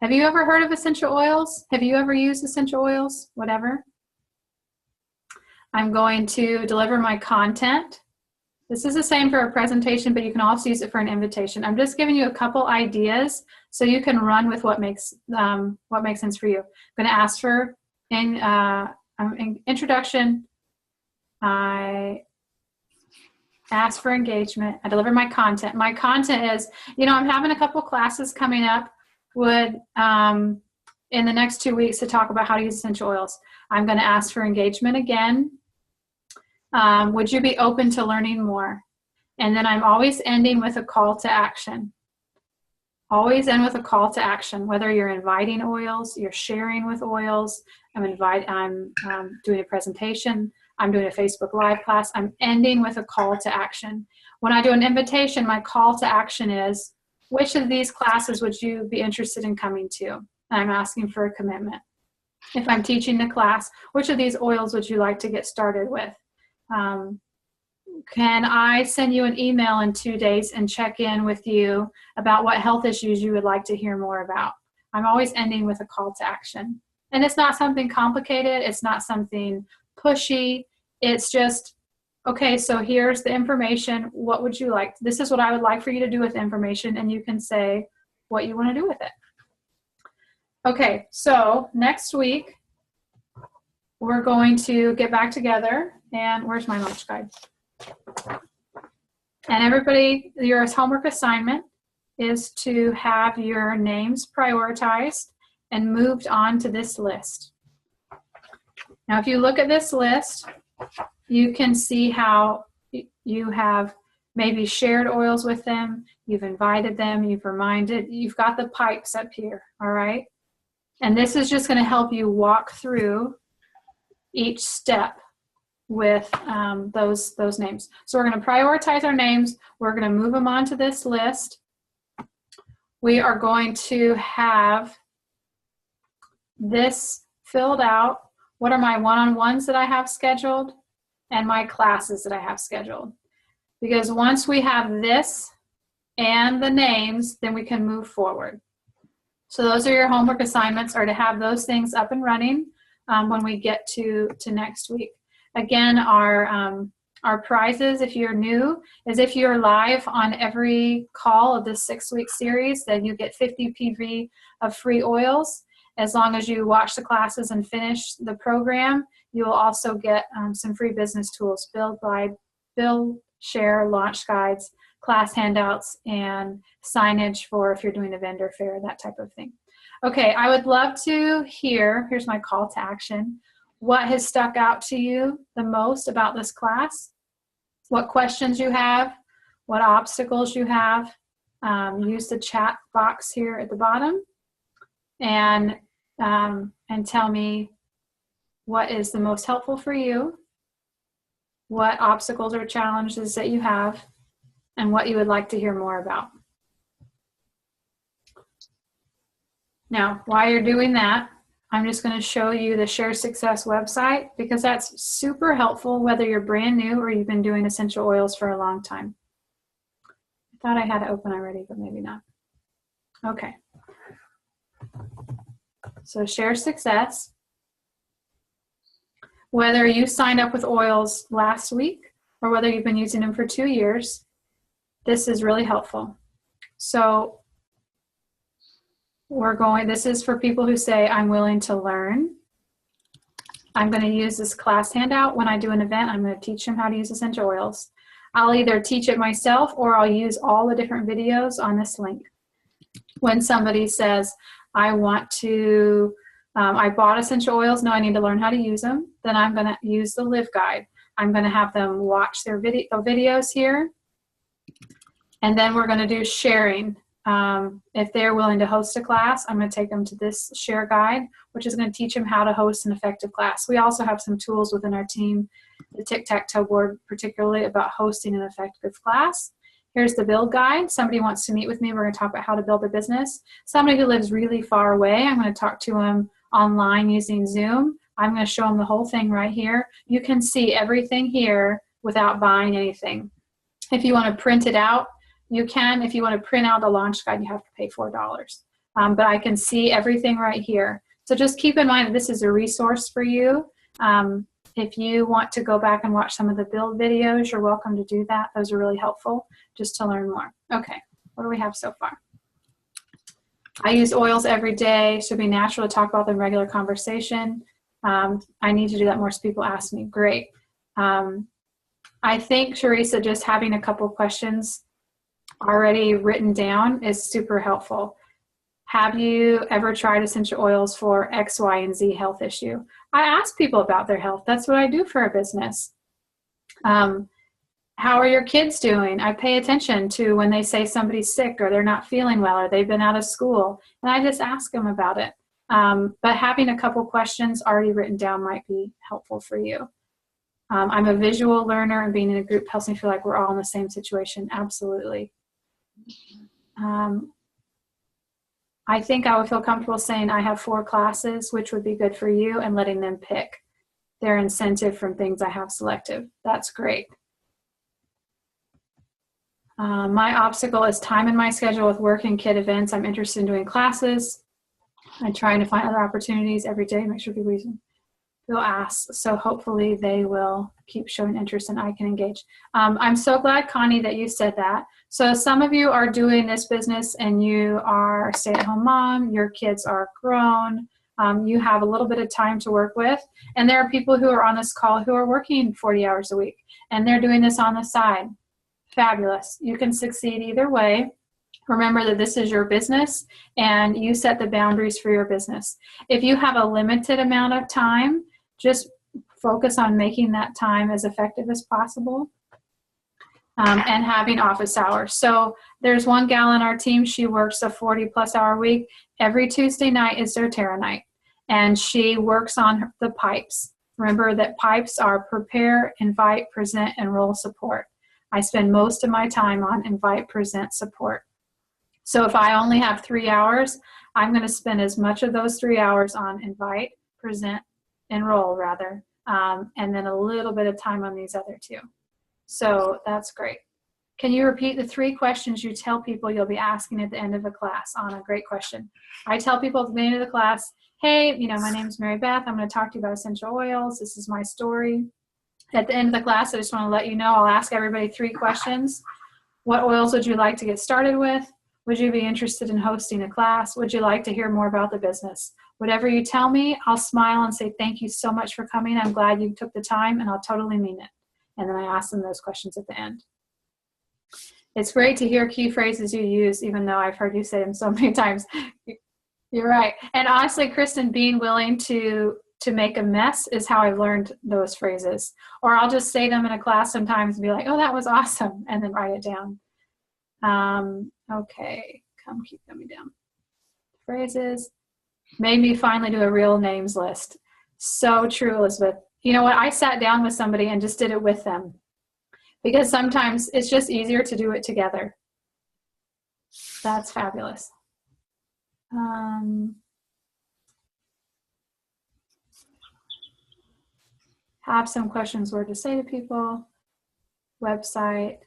[SPEAKER 1] Have you ever heard of essential oils? Have you ever used essential oils? Whatever. I'm going to deliver my content. This is the same for a presentation, but you can also use it for an invitation. I'm just giving you a couple ideas so you can run with what makes sense for you. I'm going to ask for an introduction. I ask for engagement. I deliver my content. My content is, you know, I'm having a couple classes coming up in the next 2 weeks to talk about how to use essential oils. I'm going to ask for engagement again. Would you be open to learning more? And then I'm always ending with a call to action. always end with a call to action, whether you're inviting oils, you're sharing with oils, I'm doing a presentation, I'm doing a Facebook Live class, I'm ending with a call to action. When I do an invitation, my call to action is, which of these classes would you be interested in coming to? And I'm asking for a commitment. If I'm teaching the class, which of these oils would you like to get started with? Can I send you an email in 2 days and check in with you about what health issues you would like to hear more about? I'm always ending with a call to action. And it's not something complicated. It's not something pushy. It's just, okay, so here's the information. What would you like? This is what I would like for you to do with the information, and you can say what you want to do with it. Okay, so next week, we're going to get back together, and where's my lunch guide? And everybody, your homework assignment is to have your names prioritized and moved on to this list. Now, if you look at this list, you can see how you have maybe shared oils with them, you've invited them, you've reminded, you've got the pipes up here, all right? And this is just going to help you walk through each step with those names. So we're going to prioritize our names. We're going to move them onto this list. We are going to have this filled out. What are my one-on-ones that I have scheduled and my classes that I have scheduled? Because once we have this and the names, then we can move forward. So those are your homework assignments, are to have those things up and running when we get to next week. Again, our prizes, if you're new, is if you're live on every call of this 6-week series, then you get 50 PV of free oils. As long as you watch the classes and finish the program, you will also get some free business tools, build, share, launch guides, class handouts, and signage for if you're doing a vendor fair, that type of thing. Okay, I would love to hear, here's my call to action, what has stuck out to you the most about this class, what questions you have, what obstacles you have. Use the chat box here at the bottom and tell me what is the most helpful for you, what obstacles or challenges that you have, and what you would like to hear more about. Now, while you're doing that, I'm just going to show you the Share Success website because that's super helpful whether you're brand new or you've been doing essential oils for a long time. I thought I had it open already, but maybe not. Okay. So Share Success. Whether you signed up with oils last week or whether you've been using them for 2 years, this is really helpful. So this is for people who say, I'm willing to learn. I'm going to use this class handout when I do an event. I'm going to teach them how to use essential oils. I'll either teach it myself or I'll use all the different videos on this link. When somebody says, I want to, I bought essential oils, now I need to learn how to use them, then I'm going to use the Live Guide. I'm going to have them watch their videos here. And then we're going to do sharing. If they're willing to host a class, I'm going to take them to this share guide, which is going to teach them how to host an effective class. We also have some tools within our team, the tic-tac-toe board, particularly about hosting an effective class. Here's the build guide. Somebody wants to meet with me. We're going to talk about how to build a business. Somebody who lives really far away, I'm going to talk to them online using Zoom. I'm going to show them the whole thing right here. You can see everything here without buying anything. If you want to print it out, you can. If you want to print out the launch guide, you have to pay $4. But I can see everything right here. So just keep in mind that this is a resource for you. If you want to go back and watch some of the build videos, you're welcome to do that. Those are really helpful just to learn more. Okay, what do we have so far? I use oils every day. Should be natural to talk about them in regular conversation. I need to do that more so people ask me. Great. I think, Teresa, just having a couple questions already written down is super helpful. Have you ever tried essential oils for X, Y, and Z health issue? I ask people about their health. That's what I do for a business. How are your kids doing? I pay attention to when they say somebody's sick or they're not feeling well or they've been out of school, and I just ask them about it. But having a couple questions already written down might be helpful for you. I'm a visual learner, and being in a group helps me feel like we're all in the same situation. Absolutely. I think I would feel comfortable saying I have 4 classes, which would be good for you, and letting them pick their incentive from things I have selected. That's great. My obstacle is time in my schedule with work and kid events. I'm interested in doing classes. I'm trying to find other opportunities every day, make sure people will ask. So hopefully they will keep showing interest and I can engage. I'm so glad, Connie, that you said that. So some of you are doing this business and you are a stay-at-home mom, your kids are grown, you have a little bit of time to work with, and there are people who are on this call who are working 40 hours a week and they're doing this on the side. Fabulous. You can succeed either way. Remember that this is your business and you set the boundaries for your business. If you have a limited amount of time, just focus on making that time as effective as possible, and having office hours. So there's one gal on our team, she works a 40-plus hour week. Every Tuesday night is doTERRA night, and she works on the pipes. Remember that pipes are prepare, invite, present, enroll, support. I spend most of my time on invite, present, support. So if I only have 3 hours, I'm going to spend as much of those 3 hours on invite, present, enroll rather, and then a little bit of time on these other 2. So that's great. Can you repeat the 3 questions you tell people you'll be asking at the end of a class on a great question? I tell people at the beginning of the class, hey, my name's Mary Beth. I'm going to talk to you about essential oils. This is my story. At the end of the class, I just want to let you know, I'll ask everybody 3 questions. What oils would you like to get started with? Would you be interested in hosting a class? Would you like to hear more about the business? Whatever you tell me, I'll smile and say, thank you so much for coming. I'm glad you took the time, and I'll totally mean it. And then I ask them those questions at the end. It's great to hear key phrases you use, even though I've heard you say them so many times. You're right. And honestly, Kristen, being willing to make a mess is how I've learned those phrases. Or I'll just say them in a class sometimes and be like, oh, that was awesome, and then write it down. Okay, keep coming down. Phrases. Made me finally do a real names list. So true, Elizabeth. You know what? I sat down with somebody and just did it with them, because sometimes it's just easier to do it together. That's fabulous. Have some questions where to say to people. Website.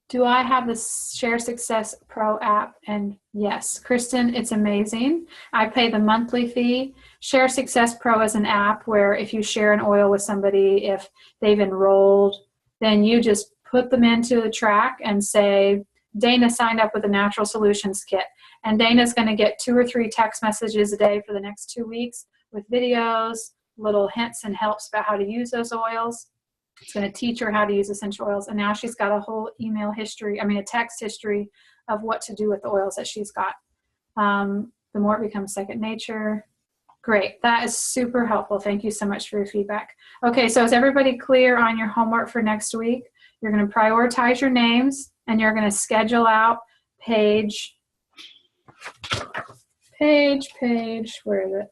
[SPEAKER 1] Do I have the Share Success Pro app? And yes, Kristen, it's amazing. I pay the monthly fee. Share Success Pro is an app where if you share an oil with somebody, if they've enrolled, then you just put them into the track and say, Dana signed up with a Natural Solutions Kit. And Dana's going to get 2 or 3 text messages a day for the next 2 weeks with videos, little hints and helps about how to use those oils. It's going to teach her how to use essential oils. And now she's got a whole a text history of what to do with the oils that she's got. The more it becomes second nature. Great. That is super helpful. Thank you so much for your feedback. Okay, so is everybody clear on your homework for next week? You're going to prioritize your names, and you're going to schedule out page, where is it?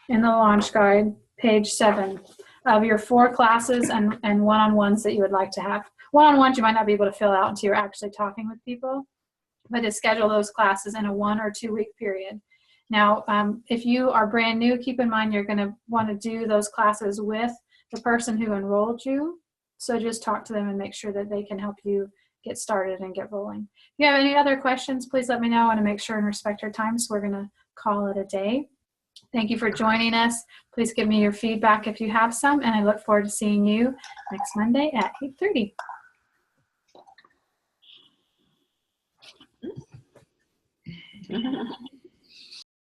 [SPEAKER 1] In the launch guide, page 7. Of your 4 classes and one-on-ones that you would like to have. One-on-ones you might not be able to fill out until you're actually talking with people, but to schedule those classes in a 1 or 2 week period. Now, if you are brand new, keep in mind you're going to want to do those classes with the person who enrolled you. So just talk to them and make sure that they can help you get started and get rolling. If you have any other questions, please let me know. I want to make sure and respect our time, so we're going to call it a day. Thank you for joining us. Please give me your feedback if you have some, and I look forward to seeing you next Monday at 8:30.